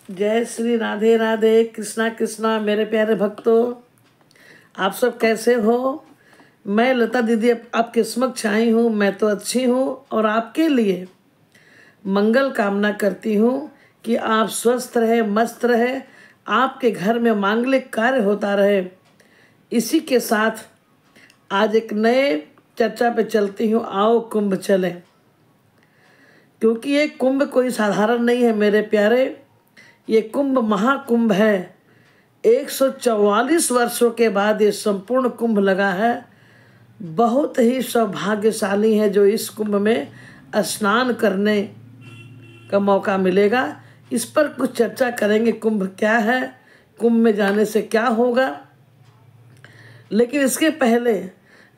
जय श्री राधे राधे, कृष्णा कृष्णा। मेरे प्यारे भक्तों, आप सब कैसे हो? मैं लता दीदी आपके समक्ष आई हूँ। मैं तो अच्छी हूँ और आपके लिए मंगल कामना करती हूँ कि आप स्वस्थ रहे, मस्त रहे, आपके घर में मांगलिक कार्य होता रहे। इसी के साथ आज एक नए चर्चा पे चलती हूँ। आओ कुंभ चलें, क्योंकि ये कुंभ कोई साधारण नहीं है मेरे प्यारे। ये कुंभ महाकुंभ है। 144 वर्षों के बाद ये संपूर्ण कुंभ लगा है। बहुत ही सौभाग्यशाली है जो इस कुंभ में स्नान करने का मौका मिलेगा। इस पर कुछ चर्चा करेंगे। कुंभ क्या है, कुंभ में जाने से क्या होगा। लेकिन इसके पहले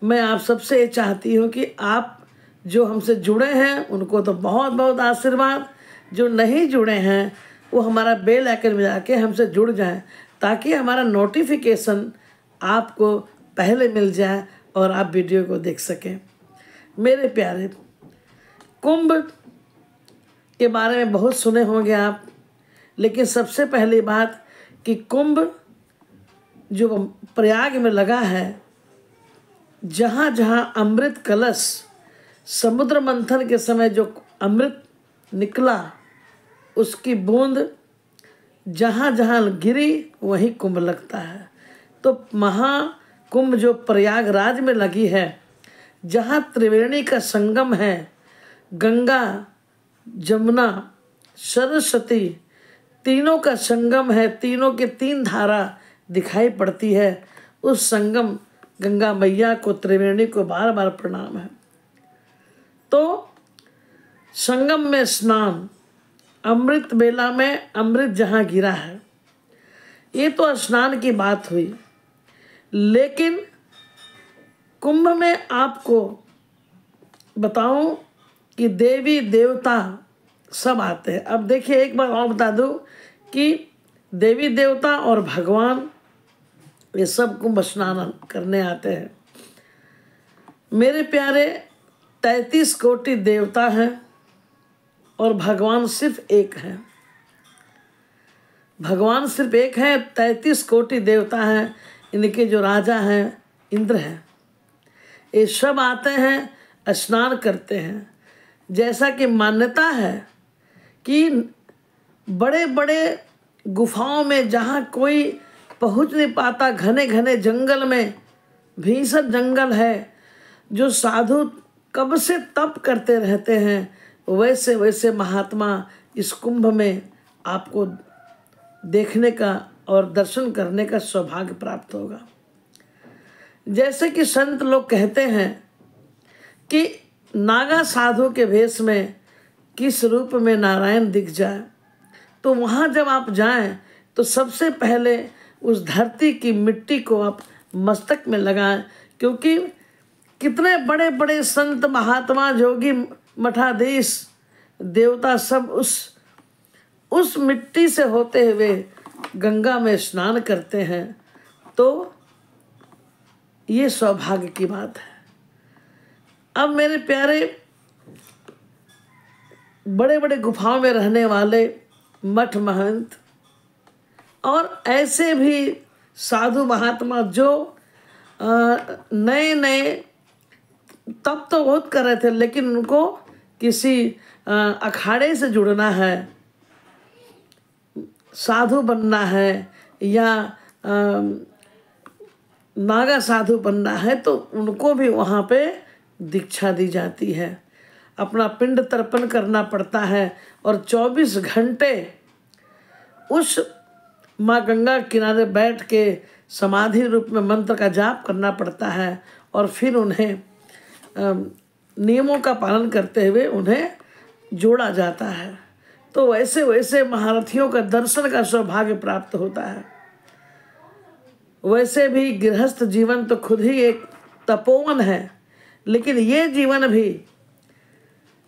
मैं आप सबसे ये चाहती हूँ कि आप जो हमसे जुड़े हैं उनको तो बहुत बहुत आशीर्वाद। जो नहीं जुड़े हैं वो हमारा बेल आइकन में जाके हमसे जुड़ जाएं, ताकि हमारा नोटिफिकेशन आपको पहले मिल जाए और आप वीडियो को देख सकें। मेरे प्यारे, कुंभ के बारे में बहुत सुने होंगे आप, लेकिन सबसे पहली बात कि कुंभ जो प्रयाग में लगा है, जहाँ जहाँ अमृत कलश, समुद्र मंथन के समय जो अमृत निकला उसकी बूंद जहाँ जहाँ गिरी वहीं कुंभ लगता है। तो महाकुंभ जो प्रयागराज में लगी है, जहाँ त्रिवेणी का संगम है, गंगा जमुना सरस्वती तीनों का संगम है, तीनों के तीन धारा दिखाई पड़ती है। उस संगम गंगा मैया को, त्रिवेणी को बार बार प्रणाम है। तो संगम में स्नान, अमृत बेला में अमृत जहाँ गिरा है, ये तो स्नान की बात हुई। लेकिन कुंभ में आपको बताऊं कि देवी देवता सब आते हैं। अब देखिए, एक बार और बता दूं कि देवी देवता और भगवान ये सब कुंभ स्नान करने आते हैं। मेरे प्यारे, 33 कोटि देवता हैं और भगवान सिर्फ एक है। भगवान सिर्फ एक है, 33 कोटि देवता हैं। इनके जो राजा हैं इंद्र हैं, ये सब आते हैं, स्नान करते हैं। जैसा कि मान्यता है कि बड़े बड़े गुफाओं में जहाँ कोई पहुँच नहीं पाता, घने घने जंगल में, भीषण जंगल है, जो साधु कब से तप करते रहते हैं, वैसे वैसे महात्मा इस कुंभ में आपको देखने का और दर्शन करने का सौभाग्य प्राप्त होगा। जैसे कि संत लोग कहते हैं कि नागा साधु के भेष में किस रूप में नारायण दिख जाए, तो वहाँ जब आप जाएं तो सबसे पहले उस धरती की मिट्टी को आप मस्तक में लगाएं, क्योंकि कितने बड़े बड़े संत, महात्मा, जोगी, मठाधीश, देवता सब उस मिट्टी से होते हुए गंगा में स्नान करते हैं। तो ये सौभाग्य की बात है। अब मेरे प्यारे, बड़े बड़े गुफाओं में रहने वाले मठ महंत और ऐसे भी साधु महात्मा जो नए नए तब तो बहुत कर रहे थे, लेकिन उनको किसी अखाड़े से जुड़ना है, साधु बनना है या नागा साधु बनना है, तो उनको भी वहाँ पे दीक्षा दी जाती है। अपना पिंड तर्पण करना पड़ता है और 24 घंटे उस माँ गंगा किनारे बैठ के समाधि रूप में मंत्र का जाप करना पड़ता है और फिर उन्हें नियमों का पालन करते हुए उन्हें जोड़ा जाता है। तो वैसे वैसे महारथियों का दर्शन का सौभाग्य प्राप्त होता है। वैसे भी गृहस्थ जीवन तो खुद ही एक तपोवन है, लेकिन ये जीवन भी,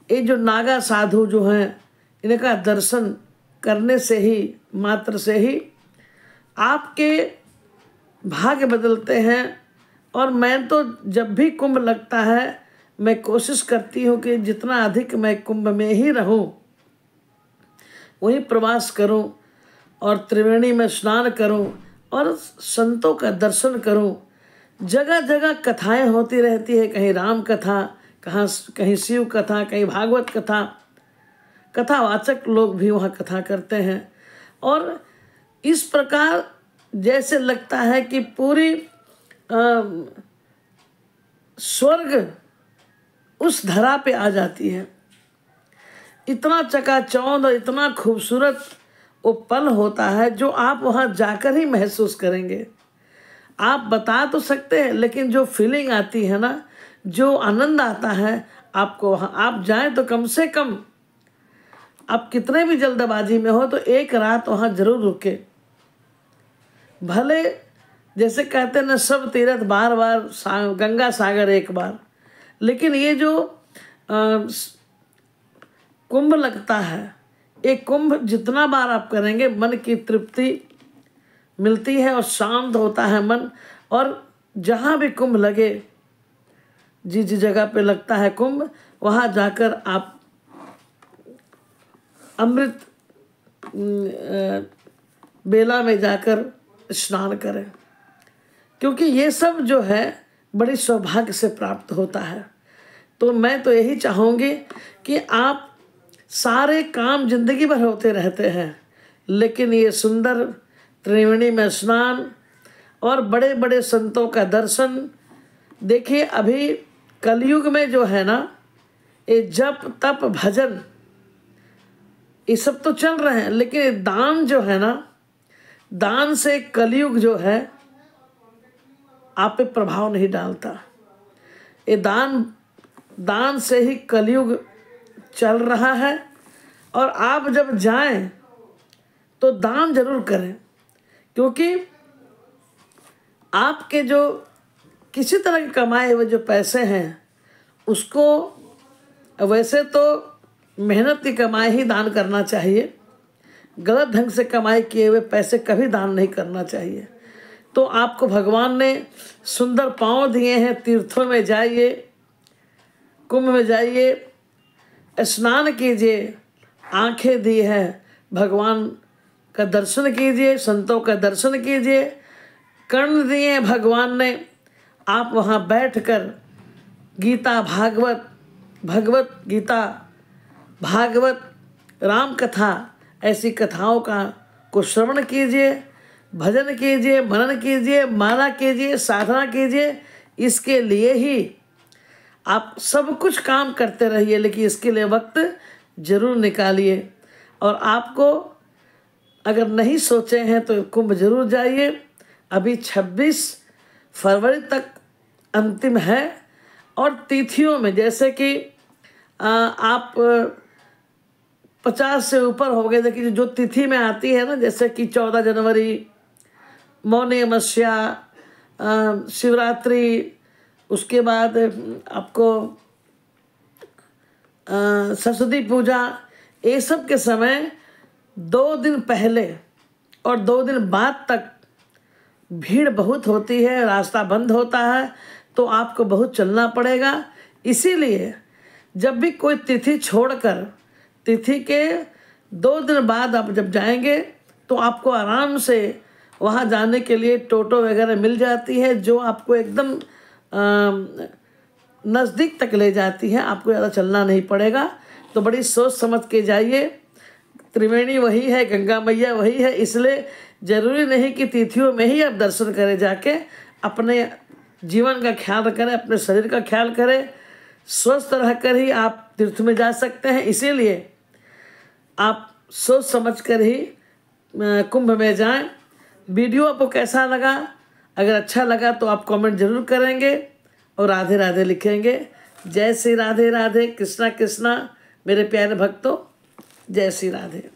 ये जो नागा साधु जो हैं, इनका दर्शन करने से ही, मात्र से ही आपके भाग्य बदलते हैं। और मैं तो जब भी कुंभ लगता है, मैं कोशिश करती हूँ कि जितना अधिक मैं कुंभ में ही रहूँ, वहीं प्रवास करूँ। और त्रिवेणी में स्नान करूं और संतों का दर्शन करूं। जगह जगह कथाएं होती रहती है, कहीं राम कथा, कहीं शिव कथा, कहीं भागवत कथा। कथावाचक लोग भी वहाँ कथा करते हैं और इस प्रकार जैसे लगता है कि पूरी स्वर्ग उस धरा पे आ जाती है। इतना चकाचौंध और इतना खूबसूरत वो पल होता है जो आप वहाँ जाकर ही महसूस करेंगे। आप बता तो सकते हैं, लेकिन जो फीलिंग आती है ना, जो आनंद आता है आपको, वहाँ आप जाएं तो कम से कम आप कितने भी जल्दबाजी में हो तो एक रात वहाँ जरूर रुके। भले जैसे कहते हैं ना, सब तीर्थ बार बार गंगा सागर एक बार, लेकिन ये जो कुंभ लगता है, एक कुंभ जितना बार आप करेंगे मन की तृप्ति मिलती है और शांत होता है मन। और जहाँ भी कुंभ लगे, जिस जगह पे लगता है कुंभ, वहाँ जाकर आप अमृत बेला में जाकर स्नान करें, क्योंकि ये सब जो है बड़ी सौभाग्य से प्राप्त होता है। तो मैं तो यही चाहूँगी कि आप सारे काम जिंदगी भर होते रहते हैं, लेकिन ये सुंदर त्रिवेणी में स्नान और बड़े बड़े संतों का दर्शन, देखिए अभी कलयुग में जो है ना, ये जप तप भजन ये सब तो चल रहे हैं, लेकिन दान जो है ना, दान से कलयुग जो है आप पे प्रभाव नहीं डालता। ये दान से ही कलयुग चल रहा है। और आप जब जाएं तो दान जरूर करें, क्योंकि आपके जो किसी तरह के कमाए हुए जो पैसे हैं, उसको वैसे तो मेहनत की कमाई ही दान करना चाहिए। गलत ढंग से कमाई किए हुए पैसे कभी दान नहीं करना चाहिए। तो आपको भगवान ने सुंदर पांव दिए हैं, तीर्थों में जाइए, कुंभ में जाइए, स्नान कीजिए, आंखें दी है, भगवान का दर्शन कीजिए, संतों का दर्शन कीजिए, कर्ण दिए भगवान ने, आप वहाँ बैठकर गीता भागवत, भगवत गीता भागवत, राम कथा, ऐसी कथाओं को श्रवण कीजिए, भजन कीजिए, मनन कीजिए, माला कीजिए, साधना कीजिए। इसके लिए ही आप सब कुछ काम करते रहिए, लेकिन इसके लिए वक्त जरूर निकालिए। और आपको अगर नहीं सोचे हैं तो कुंभ जरूर जाइए। अभी 26 फरवरी तक अंतिम है। और तिथियों में जैसे कि आप 50 से ऊपर हो गए, देखिए जो तिथि में आती है ना, जैसे कि 14 जनवरी, मौनी अमावस्या, शिवरात्रि, उसके बाद आपको सरस्वती पूजा, ये सब के समय 2 दिन पहले और 2 दिन बाद तक भीड़ बहुत होती है, रास्ता बंद होता है, तो आपको बहुत चलना पड़ेगा। इसीलिए जब भी कोई तिथि छोड़कर तिथि के 2 दिन बाद आप जब जाएंगे तो आपको आराम से वहाँ जाने के लिए टोटो वगैरह मिल जाती है, जो आपको एकदम नज़दीक तक ले जाती है, आपको ज़्यादा चलना नहीं पड़ेगा। तो बड़ी सोच समझ के जाइए। त्रिवेणी वही है, गंगा मैया वही है, इसलिए ज़रूरी नहीं कि तिथियों में ही आप दर्शन करें। जाके अपने जीवन का ख्याल करें, अपने शरीर का ख्याल करें, स्वस्थ रहकर ही आप तीर्थ में जा सकते हैं। इसीलिए आप सोच समझ कर ही कुंभ में जाएं। वीडियो आपको कैसा लगा? अगर अच्छा लगा तो आप कमेंट जरूर करेंगे और राधे राधे लिखेंगे। जय श्री राधे राधे, कृष्णा कृष्णा मेरे प्यारे भक्तों, जय श्री राधे।